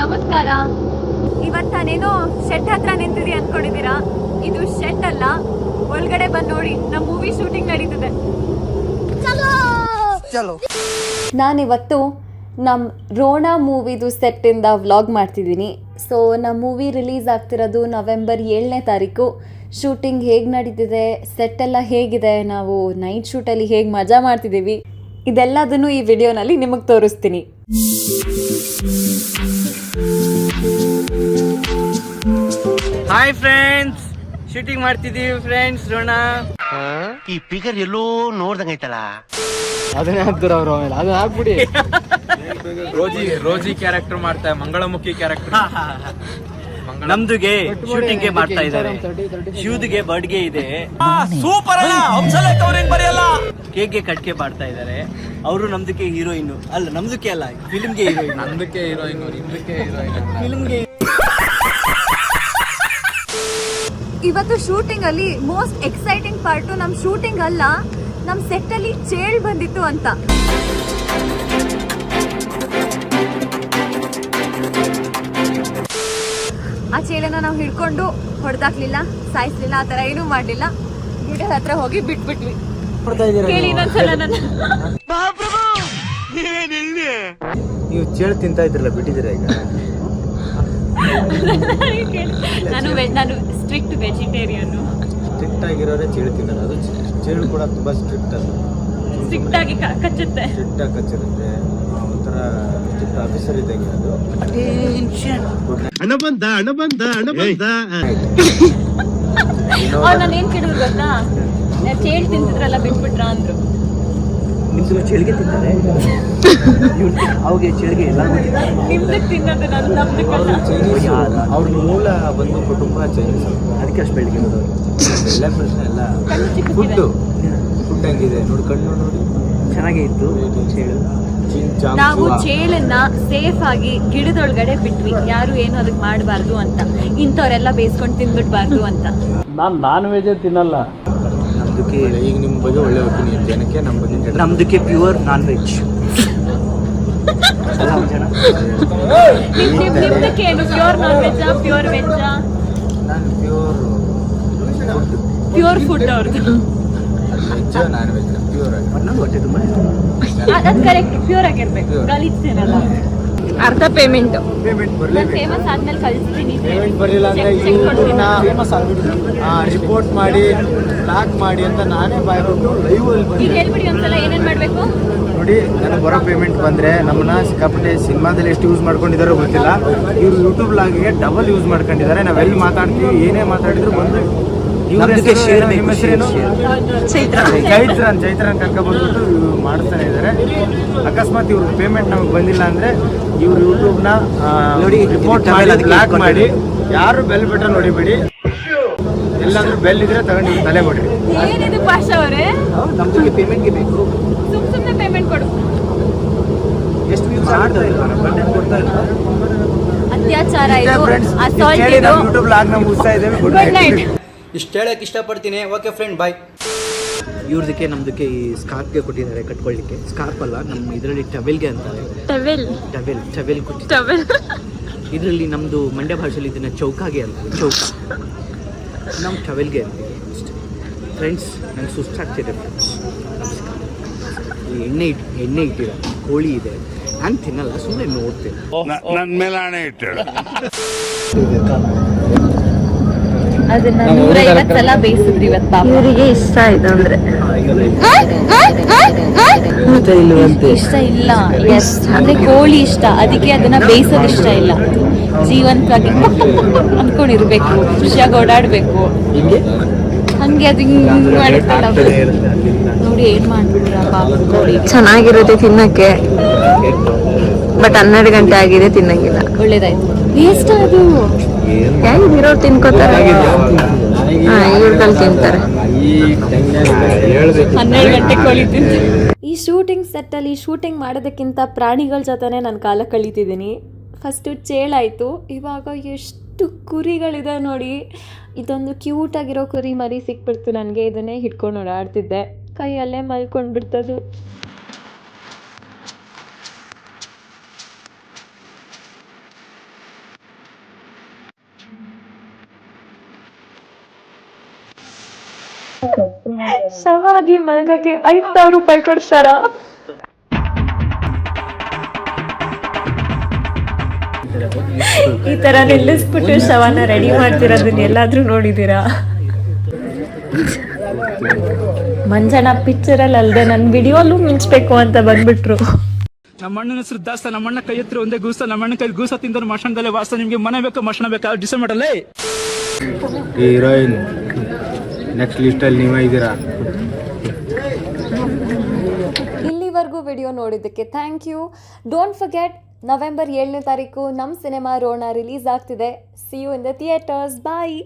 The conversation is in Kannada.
ನಮಸ್ಕಾರ. ಇವತ್ತು ನಾನೇನೋ ಶೆಡ್ ಹತ್ರ ನಿಂತಿದೆ ಅನ್ಕೊಂಡಿದ್ದೀರಾ, ಇದು ಶೆಡ್ ಅಲ್ಲ. ಒಳಗಡೆ ಬಂದು ನೋಡಿ, ನಮ್ಮ ಮೂವಿ ಶೂಟಿಂಗ್ ನಡೀತಿದೆ. ನಾನಿವತ್ತು ನಮ್ಮ ರೋಣ ಮೂವಿದು ಸೆಟ್ಟಿಂದ ವ್ಲಾಗ್ ಮಾಡ್ತಿದ್ದೀನಿ. ಸೊ ನಮ್ಮ ಮೂವಿ ರಿಲೀಸ್ ಆಗ್ತಿರೋದು ನವೆಂಬರ್ 7ನೇ ತಾರೀಕು. ಶೂಟಿಂಗ್ ಹೇಗೆ ನಡೀತಿದೆ, ಸೆಟ್ಟೆಲ್ಲ ಹೇಗಿದೆ, ನಾವು ನೈಟ್ ಶೂಟಲ್ಲಿ ಹೇಗೆ ಮಜಾ ಮಾಡ್ತಿದ್ದೀವಿ, ಇದೆಲ್ಲದನ್ನು ಈ ವಿಡಿಯೋನಲ್ಲಿ ನಿಮಗೆ ತೋರಿಸ್ತೀನಿ. ಹಾಯ್ ಫ್ರೆಂಡ್ಸ್, ಶೂಟಿಂಗ್ ಮಾಡ್ತಿದ್ದೀವಿ ಫ್ರೆಂಡ್ಸ್. ರೋಣ ಈ ಫಿಗರ್ ಎಲ್ಲೋ ನೋಡ್ದಂಗೈತಲ್ಲ, ಅದನ್ನೇ ಹಾಕ್ತಾರ ಅವ್ರು. ಆಮೇಲೆ ಅದನ್ನ ಹಾಕ್ಬಿಡಿ. ರೋಜಿ ಕ್ಯಾರೆಕ್ಟರ್ ಮಾಡ್ತಾ, ಮಂಗಳಮುಖಿ ಕ್ಯಾರೆಕ್ಟರ್. ನಮ್ದುಗೆ ಶೂಟಿಂಗ್ ಮಾಡ್ತಾ ಇದ್ದಾರೆ. ಶಿವದ್ಗೆ ಬರ್ಡ್ಗೆ ಇದೆ. ಸೂಪರ್ ಅಲ್ಲ, ಹಂಸಲೇಖ ಅವ್ರೇನ್ ಬರೆಯಲ್ಲ. ಕೇಕ್ಗೆ ಕಟ್ಕೆ ಮಾಡ್ತಾ ಇದ್ದಾರೆ. ಅವರು ನಮ್ದಕ್ಕೆ ಹೀರೋಯಿನ್ ಅಲ್ಲ, ನಮ್ದಕ್ಕೆ ಅಲ್ಲ, ಫಿಲ್ಮ್ಗೆ ಹೀರೋಯಿನ್. ನಂದಕ್ಕೆ ಹೀರೋಯಿನ್, ನಿಮ್ದಕ್ಕೆ ಹೀರೋಯಿನ್, ಫಿಲ್ಮ್ಗೆ. ಇವತ್ತು ಶೂಟಿಂಗ್ ಅಲ್ಲಿ ಮೋಸ್ಟ್ ಎಕ್ಸೈಟಿಂಗ್ ಪಾರ್ಟು ನಮ್ಮ ಶೂಟಿಂಗ್ ಅಲ್ಲ, ನಮ್ಮ ಸೆಟ್ ಅಲ್ಲಿ ಚೇಳ್ ಬಂದಿತ್ತು ಅಂತ. ಆ ಚೇಳನ್ನ ನಾವು ಹಿಡ್ಕೊಂಡು ಹೊಡೆದಾಕ್ಲಿಲ್ಲ, ಸಾಯಿಸ್ಲಿಲ್ಲ, ಆ ತರ ಏನೂ ಮಾಡ್ಲಿಲ್ಲ. ಗಿಡದ ಹತ್ರ ಹೋಗಿ ಬಿಟ್ಬಿಟ್ವಿ. ಕೇಳಿ ಇನ್ನೊಂದ್ಸಲ ನನ್ನ. ನೀವು ಚೇಳು ತಿಂತಾ ಇದ್ರಲ್ಲ, ಬಿಟ್ಟಿದ್ದೀರಾ ಈಗ? ನಾನು ಸ್ಟ್ರಿಕ್ಟ್ ವೆಜಿಟೇರಿಯನ್. ಸ್ಟ್ರಿಕ್ಟ್ ಆಗಿರೋರೆ ಚೇಳು ತಿನ್ನಲ್ಲ. ಅದು ಚೇಳು ಕೂಡ ತುಂಬಾ ಸ್ಟ್ರಿಕ್ಟ್. ಅದು ಸ್ಟ್ರಿಕ್ಟ್ ಆಗಿ ಕಚ್ಚುತ್ತೆ, ಸ್ಟ್ರಿಕ್ಟ್ ಆಗಿ ಕಚ್ಚಿರುತ್ತೆ. ಒಂಥರ ಸ್ಟ್ರಿಕ್ಟ್ ಆಫೀಸರ್ ಇದ್ದಂಗೆ ಅದು. ನಾನು ಏನ್ ಕೇಳಿದ್ರು ಗೊತ್ತಾ, ಚೇಳು ತಿಂತಿದ್ರಲ್ಲ ಬಿಟ್ಬಿಟ್ರ ಅಂದ್ರು. ನಿಮ್ದು ಚಳಿಗೆ ತಿಂತಾರೆ, ಅವಾಗೆ ಚಳಿಗೆ ಎಲ್ಲ ನಿಮ್ದಕ್ಕೆ ತಿನ್ನೋದು, ನಮ್ದಕ್ಕಲ್ಲ. ಚೈನೀಸ್ ಅವ್ರ ಮೂಲ ಬಂದು ಕುಟುಂಬ ಚೈನೀಸ್. ಅದಕ್ಕೆ ಅಷ್ಟು ಬೆಳಿಗ್ಗೆ ಎಲ್ಲ ಪ್ರಶ್ನೆ ಎಲ್ಲ ಫುಡ್ ಹೆಂಗಿದೆ ನೋಡಿ, ಕಣ್ಣು ನೋಡಿ ಚೆನ್ನಾಗೇ ಇತ್ತು ಚೇಳು. ನಾವು ಚೇಳನ್ನ ಸೇಫ್ ಆಗಿ ಗಿಡದೊಳಗಡೆ ಬಿಟ್ವಿ. ಯಾರು ಏನು ಅದಕ್ಕೆ ಮಾಡಬಾರ್ದು ಅಂತ, ಇಂಥವ್ರೆಲ್ಲ ಬೇಯಿಸ್ಕೊಂಡು ತಿನ್ಬಿಡ್ಬಾರ್ದು ಅಂತ. ನಾನು ನಾನ್ ವೆಜ್ ತಿನ್ನಲ್ಲ. ನಮ್ದಕ್ಕೆ ಈಗ ನಿಮ್ಮ ಬಗ್ಗೆ ಒಳ್ಳೆ ಒಪಿನಿಯನ್ ಜನಕ್ಕೆ, ನಮ್ಮ ಬಗ್ಗೆ ನಮ್ದಕ್ಕೆ ಪ್ಯೂರ್ ನಾನ್ ವೆಜ್. ನಿಮ್ದಕ್ಕೆ ಏನು, ಪ್ಯೂರ್ ನಾನ್ ವೆಜ್ಜಾ ಪ್ಯೂರ್ ವೆಜ್ಜಾ? ನಾನು ಪ್ಯೂರ್ ಫುಡ್ ಅವ್ರದ್ದು. ವೆಜ್ ನಾನ್ ವೆಜ್ ಪ್ಯೂರ್ ಆಗಿ. ನಾನು ಹೊಟ್ಟೆ ತುಂಬ ಅದು ಕರೆಕ್ಟ್, ಪ್ಯೂರ್ ಆಗಿರ್ಬೇಕು, ಗಲೀಜೇನಲ್ಲ. ಅರ್ಧ ಪೇಮೆಂಟ್ ಬರಲೇಬೇಕು. ಫೇಮಸ್ ಆದ್ಮೇಲೆ ಕಳಿಸ್ತೀನಿ. ಪೇಮೆಂಟ್ ಬರಲಿಲ್ಲ ಅಂದರೆ ರಿಪೋರ್ಟ್ ಮಾಡಿ ಬ್ಲಾಕ್ ಮಾಡಿ ಅಂತ ನಾನೇ ಬಾಯ್ಬಿಟ್ಟು ಲೈವಲ್ಲಿ ಈಗ ಬಂದೆ. ಹೇಳ್ಬಿಡಿ ಒಂದ್ಸಲ ಏನೇನ್ ಮಾಡ್ಬೇಕು. ನೋಡಿ, ನನಗೆ ಬರೋ ಪೇಮೆಂಟ್ ಬಂದರೆ ನಮ್ಮನ್ನ ಸಿಕ್ಕಾಪಟ್ಟೆ ಸಿನಿಮಾದಲ್ಲಿ ಎಷ್ಟು ಯೂಸ್ ಮಾಡ್ಕೊಂಡಿದ್ದಾರೋ ಗೊತ್ತಿಲ್ಲ. ಇವರು ಯೂಟ್ಯೂಬ್ ಲಾಗಿಗೆ ಡಬಲ್ ಯೂಸ್ ಮಾಡ್ಕೊಂಡಿದ್ದಾರೆ. ನಾವೆಲ್ಲಿ ಮಾತಾಡ್ತೀವಿ, ಏನೇ ಮಾತಾಡಿದ್ರು ಬಂದು ಚೈತ್ರನ್ ಕರ್ಕೊಬಂದ್ಬಿಟ್ಟು ಮಾಡಿಸ್ತಾನೆ ಇದ್ದಾರೆ. ಅಕಸ್ಮಾತ್ ಇವ್ರ ಪೇಮೆಂಟ್ ನಮಗೆ ಬಂದಿಲ್ಲ ಅಂದರೆ ಇವ್ರು ಯೂಟ್ಯೂಬ್ನ ನೋಡಿ ರಿಪೋರ್ಟ್ ಮಾಡಿ ಬ್ಲಾಕ್ ಮಾಡಿ. ಯಾರು ಬೆಲ್ ಬಟನ್ ನೋಡಿಬೇಡಿ, ಎಲ್ಲಾದ್ರೂ ಬೆಲ್ ಇದ್ರೆ ತಗೊಂಡು ಇವ್ರು ತಲೆ ಕೊಡ್ರಿ. ಏನಿದು ಪಾಷ ಅವರೇ, ನಮ್ದಕ್ಕೆ ಪೇಮೆಂಟ್ಗೆ ಬೇಕು. ಸುಮ್ಮನೆ ಪೇಮೆಂಟ್ ಕೊಡು. ಎಷ್ಟು ಯೂಸ್ ಮಾಡ್ತಾ ಇಲ್ಲ, ಬಟನ್ ಕೊಡ್ತಾ ಇಲ್ಲ. ಅತ್ಯಾಚಾರ ಇದು, ಅಸಾಲ್ಟ್ ಇದು. ಯೂಟ್ಯೂಬ್ ಲಾಗ್ ನಾವು ಮುಗಿಸ್ತಾ ಇದ್ದೇವೆ. Good night. ಇಷ್ಟು ಹೇಳಕ್ಕೆ ಇಷ್ಟಪಡ್ತೀನಿ. ಓಕೆ ಫ್ರೆಂಡ್, ಬಾಯ್. ಇವ್ರದಕ್ಕೆ ನಮ್ದಕ್ಕೆ ಈ ಸ್ಕಾರ್ಪ್ಗೆ ಕೊಟ್ಟಿದ್ದಾರೆ ಕಟ್ಕೊಳ್ಳಿಕ್ಕೆ. ಸ್ಕಾರ್ಪ್ ಅಲ್ಲ, ನಮ್ಮ ಇದರಲ್ಲಿ ಟವೆಲ್ಗೆ ಅಂತಾರೆ. ಟವೆಲ್ ಕೊಟ್ಟಿದ್ದಾರೆ. ಇದರಲ್ಲಿ ನಮ್ಮದು ಮಂಡ್ಯ ಭಾಷೆಯಲ್ಲಿ ಇದನ್ನು ಚೌಕಾಗೆ ಅಂತಾರೆ. ಚೌಕ ನಮ್ಮ ಟವೆಲ್ಗೆ ಅಂತೀವಿ ಅಷ್ಟೇ. ಫ್ರೆಂಡ್ಸ್, ನಂಗೆ ಸುಸ್ತಾಗ್ತಿದೆ ಫ್ರೆಂಡ್ಸ್. ಈ ಎಣ್ಣೆ ಇಟ್ಟಿರ ಕೋಳಿ ಇದೆ. ನಾನು ತಿನ್ನಲ್ಲ, ಸುಮ್ಮನೆ ನೋಡ್ತೀನಿ. ನನ್ನ ಮೇಲೆ ಹಣೆ ಇಟ್ಟಳು. ಅದನ್ನ 150 ಸಲ ಬೇಯಿಸಿದ್ರಿ ಇವತ್ತು. ಪಾಪ ಇವರಿಗೆ ಇಷ್ಟ ಆಯ್ತು ಅಂದ್ರೆ ಇಷ್ಟ ಇಲ್ಲ. ಎಸ್ ಅಂದ್ರೆ ಕೋಳಿ ಇಷ್ಟ, ಅದಕ್ಕೆ ಅದನ್ನ ಬೇಯಿಸೋದು ಇಷ್ಟ ಇಲ್ಲ. ಜೀವಂತವಾಗಿ ಅನ್ಕೊಂಡಿರ್ಬೇಕು, ಖುಷಿಯಾಗಿ ಓಡಾಡ್ಬೇಕು. ಹಂಗೆ ಅದು ಹಿಂಗ್ ಮಾಡುತ್ತಲ್ಲ ನೋಡಿ, ಏನ್ ಮಾಡ್ಬಿಟ್ರ ಪಾಪ ಕೋಳಿ. ಚೆನ್ನಾಗಿರುತ್ತೆ ತಿನ್ನಕ್ಕೆ, ಬಟ್ 12 ಗಂಟೆ ಆಗಿದೆ, ತಿನ್ನಂಗಿಲ್ಲ. ಒಳ್ಳೇದಾಯ್ತು. ವೇಸ್ಟ್ ಅದು. ಇರೋರು ತಿನ್ಕೋತಾರೆ, ಇವ್ರಲ್ಲಿ ತಿಂತಾರೆ. 12 ಗಂಟೆ ಕೋಳಿ ತಿಂತೀನಿ. ಈ ಶೂಟಿಂಗ್ ಸೆಟ್ಟಲ್ಲಿ ಶೂಟಿಂಗ್ ಮಾಡೋದಕ್ಕಿಂತ ಪ್ರಾಣಿಗಳ ಜೊತೆನೇ ನಾನು ಕಾಲ ಕಳೀತಿದ್ದೀನಿ. ಫಸ್ಟು ಚೇಳಾಯಿತು, ಇವಾಗ ಎಷ್ಟು ಕುರಿಗಳಿದೆ ನೋಡಿ. ಇದೊಂದು ಕ್ಯೂಟಾಗಿರೋ ಕುರಿ ಮರಿ ಸಿಕ್ಬಿಡ್ತು ನನಗೆ. ಇದನ್ನೇ ಹಿಡ್ಕೊಂಡು ಓಡಾಡ್ತಿದ್ದೆ, ಕೈಯಲ್ಲೇ ಮಲ್ಕೊಂಡು ಬಿಡ್ತದು. ಸವಾಗಿ ಮಗಗೆ 5,000 ರೂಪಾಯಿ ಕೊಡ್ತಾರ. ಈ ತರ ನಿಲ್ಲಿಸ್ಬಿಟ್ಟು ಶವನ ರೆಡಿ ಮಾಡ್ತಿರೋದನ್ನ ಎಲ್ಲಾದ್ರೂ ನೋಡಿದೀರಾ? ಮಂಜಣ್ಣ ಪಿಕ್ಚರಲ್ಲಿ ಅಲ್ದೆ ನನ್ನ ವಿಡಿಯೋಲ್ಲೂ ಮಿಂಚ್ಬೇಕು ಅಂತ ಬಂದ್ಬಿಟ್ರು. ನಮ್ಮ ಅಣ್ಣನ ಹೆಸರು ದಾಸ್ತ, ನಮ್ಮ ಅಣ್ಣ ಕೈ ಹತ್ರ ಒಂದೇ ಗೂಸ, ನಮ್ಮ ಅಣ್ಣ ಕೈ ಗೂಸ ತಿಂದನು ಮಶಾನದಲ್ಲೇ ವಾಸ. ನಿಮ್ಗೆ ಮನೆ ಬೇಕಾ ಮಶಾನ ಬೇಕಾ ಡಿಸೈಡ್ ಮಾಡಲ್ಲೇ. ಹೀರೋಯಿನ್ ನೆಕ್ಸ್ಟ್ ಲಿಸ್ಟಲ್ಲಿ ನೀವೇ ಇದ್ದೀರಾ. ಇಲ್ಲಿವರೆಗೂ ವಿಡಿಯೋ ನೋಡಿದ್ದಕ್ಕೆ thank you. Don't forget, November 7ನೇ ತಾರೀಕು ನಮ್ಮ ಸಿನಿಮಾ ರೋಣ ರಿಲೀಸ್ ಆಗ್ತಿದೆ. See you in the theatres. Bye.